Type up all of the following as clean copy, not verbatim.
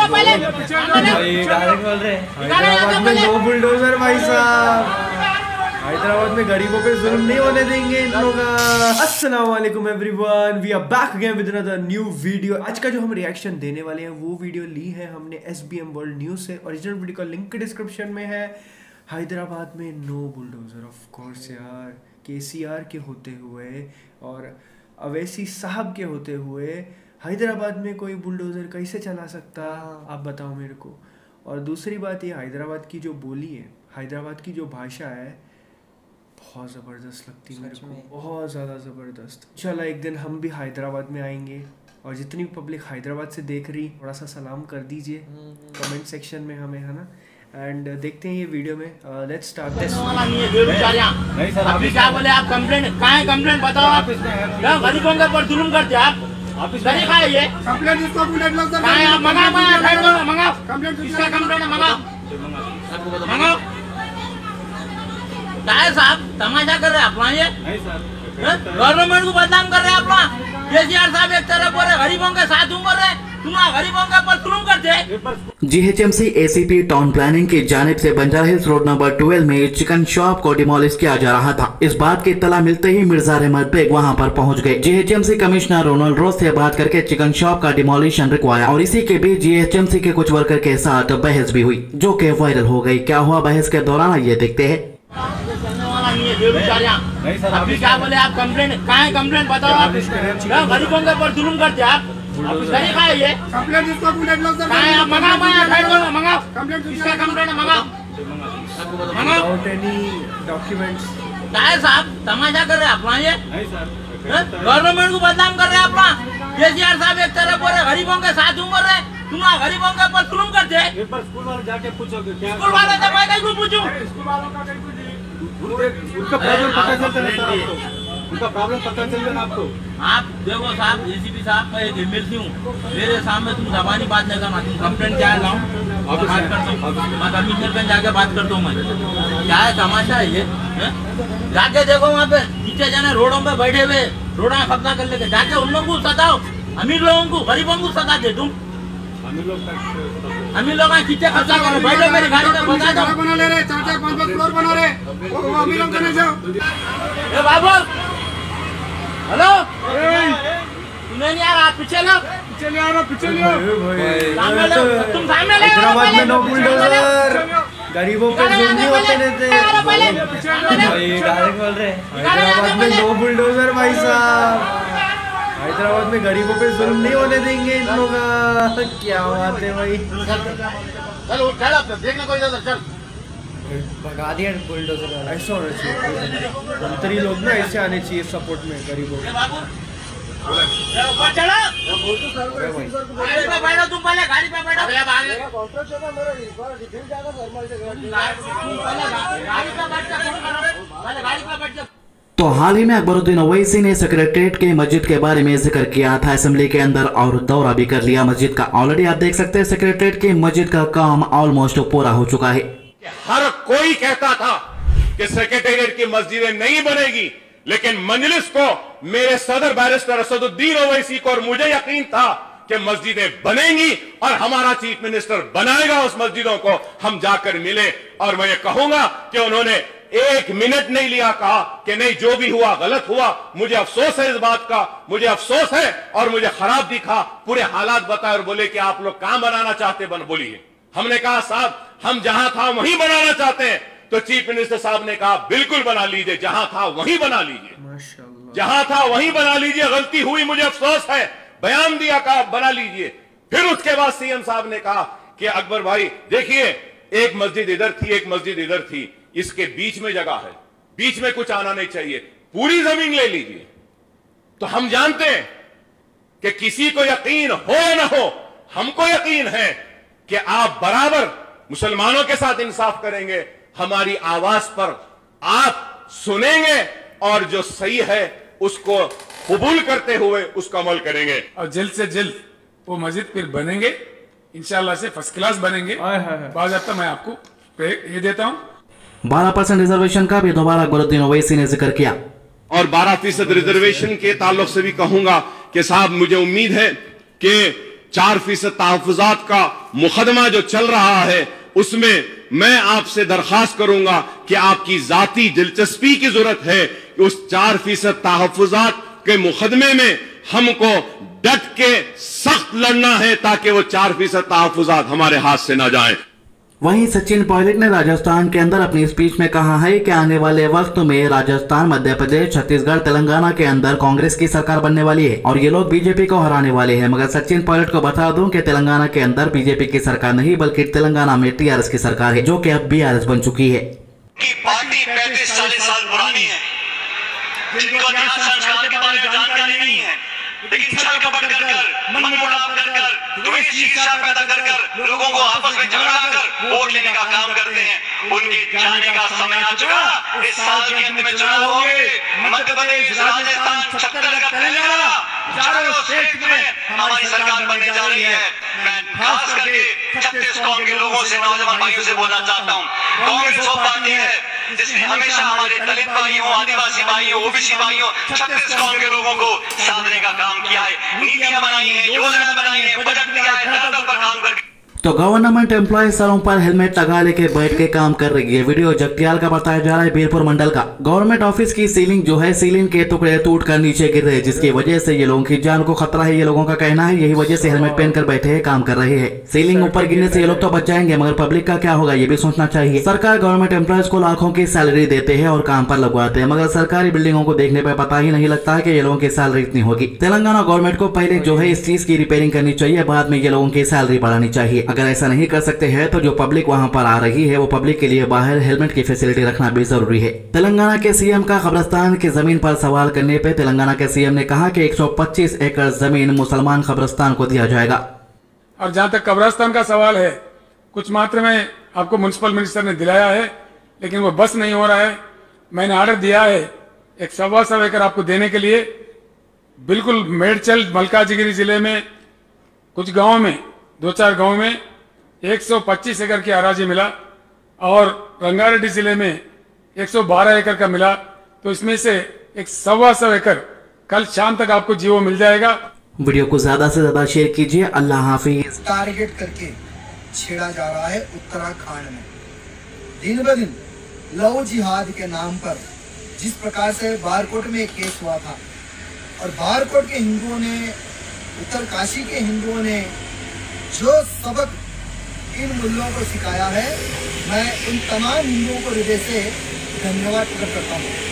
हैदराबाद में no bulldozer भाई साहब, हैदराबाद में गरीबों पे जुल्म नहीं होने देंगे इन लोगों का। अस्सलाम वालेकुम everyone, we are back again with another new video. आज का जो हम रिएक्शन देने वाले हैं वो वीडियो ली है हमने SBM वर्ल्ड न्यूज़ से। ओरिजिनल वीडियो का लिंक डिस्क्रिप्शन में है। हैदराबाद में नो बुलडोजर, ऑफ कोर्स यार, KCR के होते हुए और अवैसी साहब के होते हुए हैदराबाद में कोई बुलडोजर कैसे चला सकता, आप बताओ मेरे को। और दूसरी बात ये, हैदराबाद की जो बोली है, हैदराबाद की जो भाषा है, बहुत ज़बरदस्त लगती है मेरे को, बहुत ज़्यादा ज़बरदस्त। इंशाल्लाह एक दिन हम भी हैदराबाद में आएंगे और जितनी पब्लिक हैदराबाद से देख रही, थोड़ा सा सलाम कर दीजिए कमेंट सेक्शन में हमें, है ना। एंड देखते हैं ये वीडियो में। Let's start this. नहीं सर, अभी क्या बोले आप? कंप्लेंट कहाँ है? कंप्लेंट बताओ आप। गरीबों के ऊपर जुल्म करते आप। तरीका है ये कंप्लेंट, इसको कहाँ है? आप मंगाओ कंप्लेंट, इसका कंप्लेंट मंगाओ। क्या है साहब, तमाशा कर रहे हैं आप वहाँ? ये गवर्नमेंट को बदनाम कर रहे हैं आप वहाँ। KCR साहब एक तरफ बोल रहे गरीबों के साथ हूँ बोल रहे, तुम गरीबों के ऊपर जुल्म करते हैं। GHMC ACP टाउन प्लानिंग की जानिब से बंजारा हिल्स रोड नंबर 12 में चिकन शॉप को डिमोलिश किया जा रहा था। इस बात की इत्तला मिलते ही मिर्जा रहमत बेग वहां पर पहुंच गए। GHMC कमिश्नर रोनाल्ड रोज से बात करके चिकन शॉप का डिमोलिशन रुकवाया और इसी के बीच GHMC के कुछ वर्कर के साथ बहस भी हुई, जो कि वायरल हो गई। क्या हुआ बहस के दौरान, ये देखते हैं। नहीं सर, अभी क्या बोले आप? कंप्लेंट कहाँ है? कंप्लेंट बताओ आप। गरीबों के ऊपर जुल्म करते आप। तरीका है ये कंप्लेंट, इसको कहाँ है? आप मंगाओ कंप्लेंट, इसका कंप्लेंट मंगाओ। डॉक्यूमेंट्स क्या है साहब, तमाशा कर रहे हैं आप वहाँ? ये गवर्नमेंट को बदनाम कर रहे हैं आप वहाँ। KCR साहब एक तरफ बोल रहे गरीबों के साथ हूँ बोल रहे, तुम गरीबों के ऊपर जुल्म करते हैं। स्कूल वाले जाके पूछोगे क्या? स्कूल वाले से मैं कहीं पूछूं? उनका प्रॉब्लम पता चलता है सर आपको, उनका प्रॉब्लम पता चल जाए आपको। आप देखो साहब, ACP साहब का एक MLC हूँ, मेरे सामने तुम जबानी बात नहीं करना। तुम कंप्लेंट क्या है लाओ, और बात करता हूँ। मैं कमिश्नर पे जाके बात करता हूँ। मैं क्या है, तमाशा है ये? जाके देखो वहाँ पे नीचे जाने रोडों पे बैठे हुए, रोडा कब्जा कर लेके जाके उन लोगों को सताओ। अमीर लोगों को, गरीबों को सता दे तुम। अमीर लोग कितने खर्चा करो, बैठो मेरी गाड़ी में बता दो। बना ले रहे 4-5 फ्लोर बना रहे, वो अमीरों को नहीं जाओ। ए बाबू, हेलो, तुम्हें नहीं आ रहा? पीछे लो, पीछे ले आ रहा, पीछे ले आओ। सामने लो, तुम सामने ले। हैदराबाद में नो बुलडोजर, गरीबों पे जुल्म नहीं होते देते। हैदराबाद में नो बुलडोजर भाई साहब, हैदराबाद में गरीबों पे जुल्म नहीं होने देंगे इन लोगों का। क्या बात है भाई, चलो चल, अब देखने कोई इधर चल। भगा दिया बुलडोजर। ऐसा होना चाहिए, मंत्री लोग ना ऐसे आने चाहिए सपोर्ट में गरीबों को। ऊपर चलो, गाड़ी पे बैठो, तुम पहले गाड़ी पे बैठो। गाड़ी पे बैठ जाओ। तो हाल ही में अकबरुद्दीन ओवैसी ने सेक्रेटरीट के मस्जिद के बारे में जिक्र किया था असेंबली के अंदर और दौरा भी कर लिया मस्जिद का। ऑलरेडी आप देख सकते हैं सेक्रेटरीट की मस्जिद का काम ऑलमोस्ट पूरा हो चुका है। हर कोई कहता था कि सेक्रेटेरिएट की मस्जिदें नहीं बनेगी, लेकिन मजलिस को, मेरे सदर बैरिस्टर असदुद्दीन ओवैसी को और मुझे यकीन था कि मस्जिदें बनेंगी और हमारा चीफ मिनिस्टर बनाएगा उस मस्जिदों को। हम जाकर मिले और मैं ये कहूंगा कि उन्होंने 1 मिनट नहीं लिया, कहा कि नहीं जो भी हुआ गलत हुआ, मुझे अफसोस है इस बात का, मुझे अफसोस है और मुझे खराब दिखा, पूरे हालात बताए और बोले कि आप लोग कहां बनाना चाहते बोलिए। हमने कहा साहब हम जहां था वहीं बनाना चाहते हैं, तो चीफ मिनिस्टर साहब ने कहा बिल्कुल बना लीजिए, जहां था वहीं बना लीजिए, जहां था वहीं बना लीजिए, गलती हुई मुझे अफसोस है, बयान दिया, कहा बना लीजिए। फिर उसके बाद CM साहब ने कहा कि अकबर भाई देखिए, एक मस्जिद इधर थी, एक मस्जिद इधर थी, इसके बीच में जगह है, बीच में कुछ आना नहीं चाहिए, पूरी जमीन ले लीजिए। तो हम जानते हैं कि किसी को यकीन हो या ना हो, हमको यकीन है कि आप बराबर मुसलमानों के साथ इंसाफ करेंगे, हमारी आवाज पर आप सुनेंगे और जो सही है उसको कबूल करते हुए उसका अमल करेंगे। और जल्द से जल्द वो मस्जिद फिर बनेंगे, इंशाल्लाह से फर्स्ट क्लास बनेंगे। बाज़ाब्ता मैं आपको ये देता हूँ। 12% रिजर्वेशन का भी दोबारा अकबरुद्दीन ओवैसी ने जिक्र किया और 12% रिजर्वेशन के ताल्लुक से भी कहूंगा कि साहब मुझे उम्मीद है कि 4% तहफ़्फ़ुज़ात का मुकदमा जो चल रहा है, उसमें मैं आपसे दरखास्त करूंगा कि आपकी जाती दिलचस्पी की जरूरत है कि उस 4% तहफ़्फ़ुज़ात के मुकदमे में हमको डट के सख्त लड़ना है ताकि वो 4% तहफ़्फ़ुज़ात हमारे हाथ से ना जाएं। वहीं सचिन पायलट ने राजस्थान के अंदर अपनी स्पीच में कहा है कि आने वाले वक्त में राजस्थान, मध्य प्रदेश, छत्तीसगढ़, तेलंगाना के अंदर कांग्रेस की सरकार बनने वाली है और ये लोग बीजेपी को हराने वाले हैं। मगर सचिन पायलट को बता दूं कि तेलंगाना के अंदर बीजेपी की सरकार नहीं बल्कि तेलंगाना में टीआरएस की सरकार है, जो कि अब बीआरएस बन चुकी है। पार्टी 35-40 साल पुरानी है, जिनको संस्कार के बारे में जानकारी नहीं है, लेकिन छल कपट कर मनमुटाव कर द्वेष ईर्ष्या पैदा कर लोगों को आपस में झगड़ा कर वोट लेने का काम करते हैं। उनके जाने का समय आ चुका। इस साल के अंत में चुनाव होंगे। मध्य प्रदेश, राजस्थान, छत्तीसगढ़, तेलंगाना, चारों स्टेट में हमारी सरकार बनने जा रही है। मैं खास करके छत्तीसगढ़ के लोगों से, नौजवान भाइयों से बोलना चाहता हूँ, कांग्रेस वो पार्टी है जिसने हमेशा हमारे दलित भाइयों, आदिवासी भाइयों, ओबीसी भाइयों, छत्तीसगढ़ के लोगों को साधने का काम किया है, नीतियां बनाई है, योजना बनाई है, बजट दिया है, धरातल पर काम करके। तो गवर्नमेंट एम्प्लॉय सरों पर हेलमेट लगा लेके बैठ के काम कर रही है। वीडियो जगतियाल का बताया जा रहा है, बीरपुर मंडल का। गवर्नमेंट ऑफिस की सीलिंग जो है, सीलिंग के टुकड़े टूट कर नीचे गिर रहे, जिसकी वजह से ये लोगों की जान को खतरा है, ये लोगों का कहना है। यही वजह से हेलमेट पहनकर बैठे हैं, काम कर रहे हैं। सीलिंग ऊपर गिरने से ये लोग तो बच जाएंगे, मगर पब्लिक का क्या होगा ये भी सोचना चाहिए। सरकार गवर्नमेंट एम्प्लॉयज को लाखों की सैलरी देते हैं और काम पर लगवाते हैं, मगर सरकारी बिल्डिंगों को देखने पर पता ही नहीं लगता है कि ये लोगों की सैलरी इतनी होगी। तेलंगाना गवर्नमेंट को पहले जो है इस चीज की रिपेयरिंग करनी चाहिए, बाद में ये लोगों की सैलरी बढ़ानी चाहिए। अगर ऐसा नहीं कर है तो जो पब्लिक वहां पर आ रही है, वो पब्लिक के लिए बाहर हेलमेट की फैसिलिटी रखना भी जरूरी है। तेलंगाना के सीएम का कब्रिस्तान की जमीन पर सवाल करने पे तेलंगाना के सीएम ने कहा कि 125 एकड़ जमीन मुसलमान कब्रिस्तान को दिया जाएगा। और जहां तक कब्रिस्तान का सवाल है, कुछ मात्रा में आपको म्युनिसिपल मिनिस्टर ने दिलाया है, लेकिन वो बस नहीं हो रहा है। मैंने ऑर्डर दिया है 125 एकड़ आपको देने के लिए। बिल्कुल मेडचल, मल्काजगिरी जिले में कुछ गाँव में, 2-4 गाँव में 125 एकड़ की अराजी मिला और रंगारेड्डी जिले में 112 एकड़ का मिला। तो इसमें से 125 एकड़ कल शाम तक आपको जीवो मिल जाएगा। वीडियो को ज्यादा से ज्यादा शेयर कीजिए। अल्लाह हाफिज। टारगेट करके छेड़ा जा रहा है उत्तराखंड में। दिन ब दिन लव जिहाद के नाम पर जिस प्रकार से बारकोट में एक केस हुआ था और बारकोट के हिंदुओं ने, उत्तरकाशी के हिंदुओं ने जो सबक इन मुल्लों को सिखाया है, मैं उन तमाम हिंदुओं को हृदय से धन्यवाद प्रकट करता हूँ।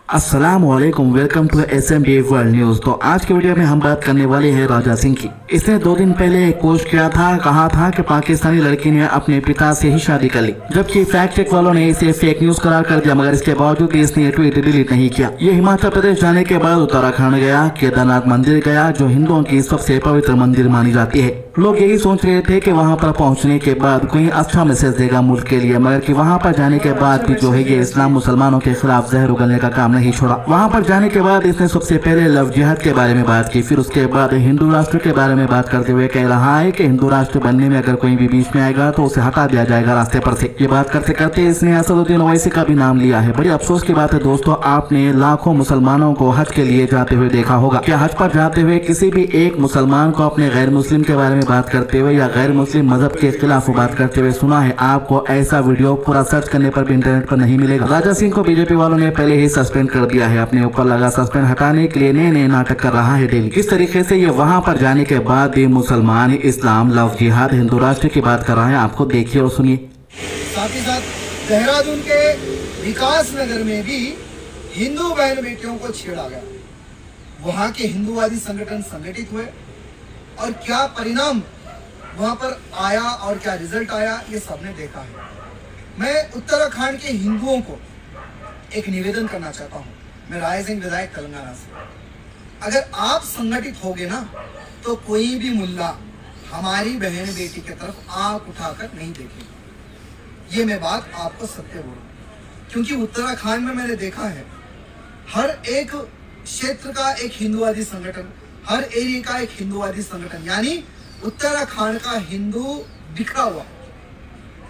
अस्सलाम वालेकुम, welcome to SMD world news. तो आज के वीडियो में हम बात करने वाले हैं राजा सिंह की। इसने 2 दिन पहले एक पोस्ट किया था, कहा था कि पाकिस्तानी लड़की ने अपने पिता से ही शादी कर ली, जबकि फैक्ट चेक वालों ने इसे फेक न्यूज करार कर दिया, मगर इसके बावजूद इसने ट्वीट डिलीट नहीं किया। ये हिमाचल प्रदेश जाने के बाद उत्तराखंड गया, केदारनाथ मंदिर गया, जो हिंदुओं की सबसे पवित्र मंदिर मानी जाती है। लोग यही सोच रहे थे कि वहाँ पर पहुँचने के बाद कोई अच्छा मैसेज देगा मुल्क के लिए, मगर कि वहाँ पर जाने के बाद भी जो है ये इस्लाम मुसलमानों के खिलाफ जहर उगलने का काम नहीं छोड़ा। वहाँ पर जाने के बाद इसने सबसे पहले लव जिहाद के बारे में बात की, फिर उसके बाद हिंदू राष्ट्र के बारे में बात करते हुए कह रहा है कि हिंदू राष्ट्र बनने में अगर कोई भी बीच में आएगा तो उसे हटा दिया जाएगा रास्ते पर से। ये बात करते करते इसने असदुद्दीन ओवैसी का भी नाम लिया है। बड़ी अफसोस की बात है दोस्तों, आपने लाखों मुसलमानों को हज के लिए जाते हुए देखा होगा। क्या हज पर जाते हुए किसी भी एक मुसलमान को अपने गैर मुस्लिम के बारे में बात करते हुए या गैर मुस्लिम मजहब के खिलाफ बात करते हुए सुना है? आपको ऐसा वीडियो पूरा सर्च करने पर भी इंटरनेट पर नहीं मिलेगा। राजा सिंह को बीजेपी वालों ने पहले ही सस्पेंड कर दिया है। अपने ऊपर लगा सस्पेंड हटाने के लिए नए नाटक कर रहा है डेली। किस तरीके से ये वहाँ पर जाने के बाद भी मुसलमान, इस्लाम, लव जिहाद, हिंदू राष्ट्र की बात कर रहा है, आपको देखिए और सुनिए। साथ ही साथ देहरादून के विकास नगर में भी हिंदू बहन बेटियों को छेड़ा गया। वहाँ के हिंदूवादी संगठन संगठित हुए और क्या परिणाम वहाँ पर आया और क्या रिजल्ट आया, ये सबने देखा है। मैं उत्तराखंड के हिंदुओं को एक निवेदन करना चाहता हूँ, मैं राय सिंह विधायक तेलंगाना से। अगर आप संगठित होगे ना तो कोई भी मुल्ला हमारी बहन बेटी की तरफ आंख उठाकर नहीं देखेगा। ये मैं बात आपको सत्य बोल रहा हूँ, क्योंकि उत्तराखंड में मैंने देखा है हर एक क्षेत्र का एक हिंदूवादी संगठन, हर एरिया का एक हिंदूवादी संगठन, यानी उत्तराखंड का हिंदू बिखरा हुआ।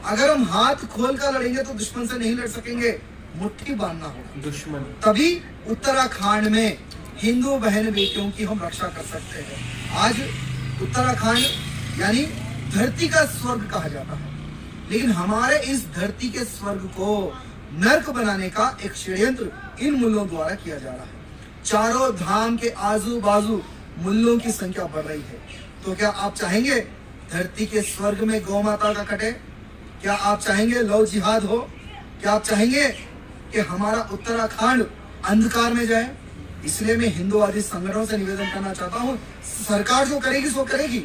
अगर हम हाथ खोल कर लड़ेंगे तो दुश्मन से नहीं लड़ सकेंगे, मुट्ठी बांधना होगा दुश्मन, तभी उत्तराखंड में हिंदू बहन बेटियों की हम रक्षा कर सकते हैं। आज उत्तराखंड यानी धरती का स्वर्ग कहा जाता है, लेकिन हमारे इस धरती के स्वर्ग को नर्क बनाने का एक षड्यंत्र इन मुल्लों द्वारा किया जा रहा है। चारों धाम के आजू बाजू मुल्लों की संख्या बढ़ रही है। तो क्या आप चाहेंगे धरती के स्वर्ग में गौ माता का कटे? क्या आप चाहेंगे लव जिहाद हो? क्या आप चाहेंगे कि हमारा उत्तराखंड अंधकार में जाए? इसलिए मैं हिंदूवादी संगठनों से निवेदन करना चाहता हूँ, सरकार जो करेगी सो करेगी,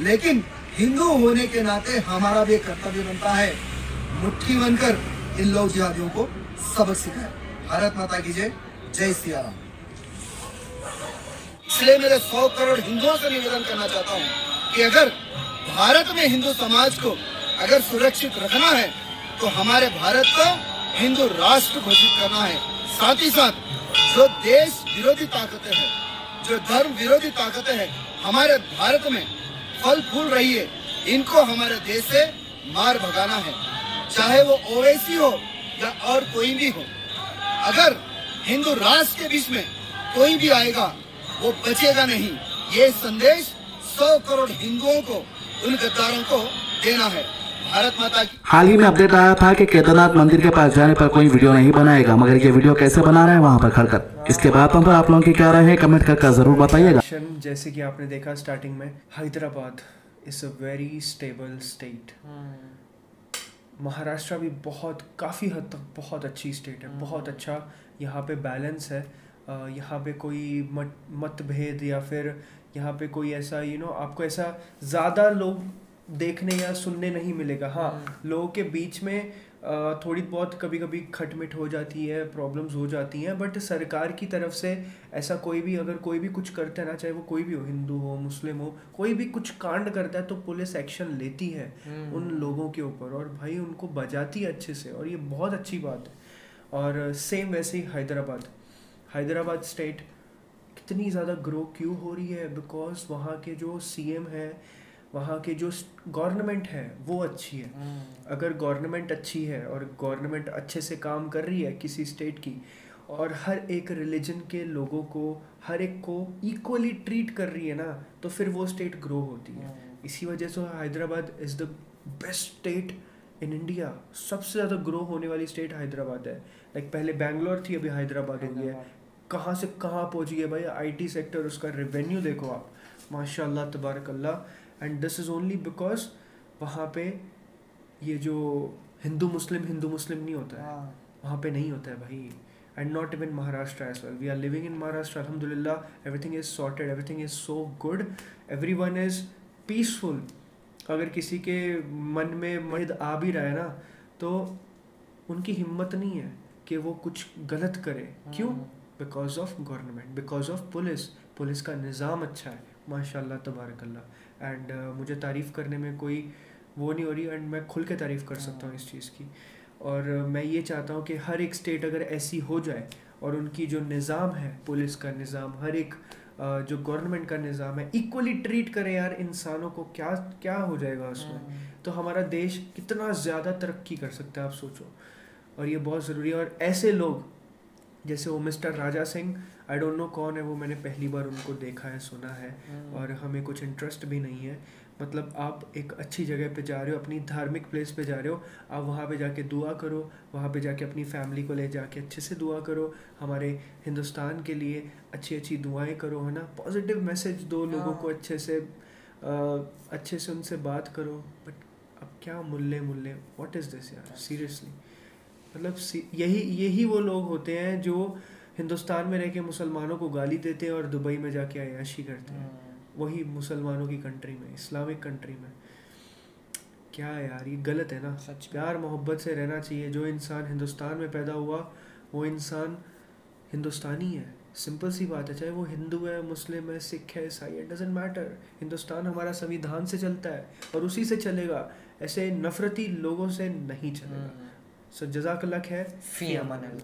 लेकिन हिंदू होने के नाते हमारा भी कर्तव्य बनता है मुट्ठी बनकर इन लव जिहादियों को सबक सिखाए। भारत माता की जय, जय सिया राम। इसलिए मेरे 100 करोड़ हिंदुओं से निवेदन करना चाहता हूँ कि अगर भारत में हिंदू समाज को अगर सुरक्षित रखना है तो हमारे भारत को हिंदू राष्ट्र घोषित करना है। साथ ही साथ जो देश विरोधी ताकतें हैं, जो धर्म विरोधी ताकतें हैं हमारे भारत में फल फूल रही है, इनको हमारे देश से मार भगाना है, चाहे वो ओवैसी हो या और कोई भी हो। अगर हिंदू राष्ट्र के बीच में कोई भी आएगा वो बचेगा नहीं। ये संदेश 100 करोड़ हिंदुओं को, उन गद्दारों को देना है। भारत माता की। हाल ही में अपडेट आया था कि केदारनाथ मंदिर के पास जाने पर कोई वीडियो नहीं बनाएगा, मगर ये वीडियो कैसे बना रहे हैं वहां पर खड़कर। इसके बाद पर आप लोगों की क्या राय है कमेंट करके जरूर बताइएगा। जैसे कि आपने देखा स्टार्टिंग में, Hyderabad is a very stable state. Maharashtra भी काफ़ी हद तक बहुत अच्छी स्टेट है, बहुत अच्छा यहाँ पे बैलेंस है। यहाँ पे कोई मतभेद या फिर यहाँ पे कोई ऐसा आपको ऐसा ज़्यादा लोग देखने या सुनने नहीं मिलेगा। हाँ, लोगों के बीच में थोड़ी बहुत कभी कभी खटमिट हो जाती है, प्रॉब्लम्स हो जाती हैं, बट सरकार की तरफ से ऐसा अगर कोई भी कुछ करता है ना, चाहे वो कोई भी हो, हिंदू हो मुस्लिम हो, कोई भी कुछ कांड करता है तो पुलिस एक्शन लेती है उन लोगों के ऊपर और भाई उनको बजाती है अच्छे से, और ये बहुत अच्छी बात है। और सेम वैसे ही हैदराबाद स्टेट कितनी ज़्यादा ग्रो क्यों हो रही है? बिकॉज वहाँ के जो सीएम है, वहाँ के जो गवर्नमेंट है वो अच्छी है। अगर गवर्नमेंट अच्छी है और गवर्नमेंट अच्छे से काम कर रही है किसी स्टेट की, और हर एक रिलीजन के लोगों को, हर एक को इक्वली ट्रीट कर रही है ना, तो फिर वो स्टेट ग्रो होती है। इसी वजह से Hyderabad is the best state in India. सबसे ज़्यादा ग्रो होने वाली स्टेट हैदराबाद है। लाइक पहले बैंगलोर थी, अभी हैदराबाद हो गई है। कहाँ से कहाँ पहुँच गई है भाई। आईटी सेक्टर, उसका रेवेन्यू देखो आप, माशाल्लाह तबारक अल्लाह। And this is only because वहाँ पे ये जो हिंदू मुस्लिम नहीं होता है, वहाँ पे नहीं होता है भाई। And not even Maharashtra as well. We are living in Maharashtra, अल्हम्दुलिल्लाह, everything is sorted, everything is so good, everyone is peaceful. अगर किसी के मन में मर्द आ भी रहा है ना, तो उनकी हिम्मत नहीं है कि वो कुछ गलत करे। क्यों? Because of government, because of police का निज़ाम अच्छा है, माशाल्लाह तबारकल्लाह। एंड मुझे तारीफ़ करने में कोई वो नहीं हो रही, एंड मैं खुल के तारीफ़ कर सकता हूँ इस चीज़ की। और मैं ये चाहता हूँ कि हर एक स्टेट अगर ऐसी हो जाए, और उनकी जो निज़ाम है, पुलिस का निज़ाम, हर एक जो गवर्नमेंट का निज़ाम है, इक्वली ट्रीट करें यार इंसानों को, क्या हो जाएगा उसमें। तो हमारा देश कितना ज़्यादा तरक्की कर सकता है, आप सोचो। और ये बहुत ज़रूरी है। और ऐसे लोग जैसे वो mister Raja Singh, I don't know कौन है वो, मैंने पहली बार उनको देखा है, सुना है, और हमें कुछ इंटरेस्ट भी नहीं है। मतलब आप एक अच्छी जगह पे जा रहे हो, अपनी धार्मिक प्लेस पे जा रहे हो, आप वहाँ पे जाके दुआ करो, वहाँ पे जाके अपनी फैमिली को ले जाके अच्छे से दुआ करो, हमारे हिंदुस्तान के लिए अच्छी अच्छी दुआएं करो, है ना। पॉजिटिव मैसेज दो लोगों को, अच्छे से उनसे बात करो। बट अब क्या मुल्ले व्हाट इज़ दिस यार, सीरियसली। मतलब यही वो लोग होते हैं जो हिंदुस्तान में रह के मुसलमानों को गाली देते हैं और दुबई में जाके अय्याशी करते हैं। वही मुसलमानों की कंट्री में, इस्लामिक कंट्री में। क्या यार, ये गलत है ना। प्यार मोहब्बत से रहना चाहिए। जो इंसान हिंदुस्तान में पैदा हुआ वो इंसान हिंदुस्तानी है, सिंपल सी बात है। चाहे वो हिंदू है, मुस्लिम है, सिख है, ईसाई है, डजेंट मैटर। हिंदुस्तान हमारा संविधान से चलता है और उसी से चलेगा। ऐसे नफरती लोगों से नहीं चलेगा। सो जज़ाकल्लाह खैर, फी अमान।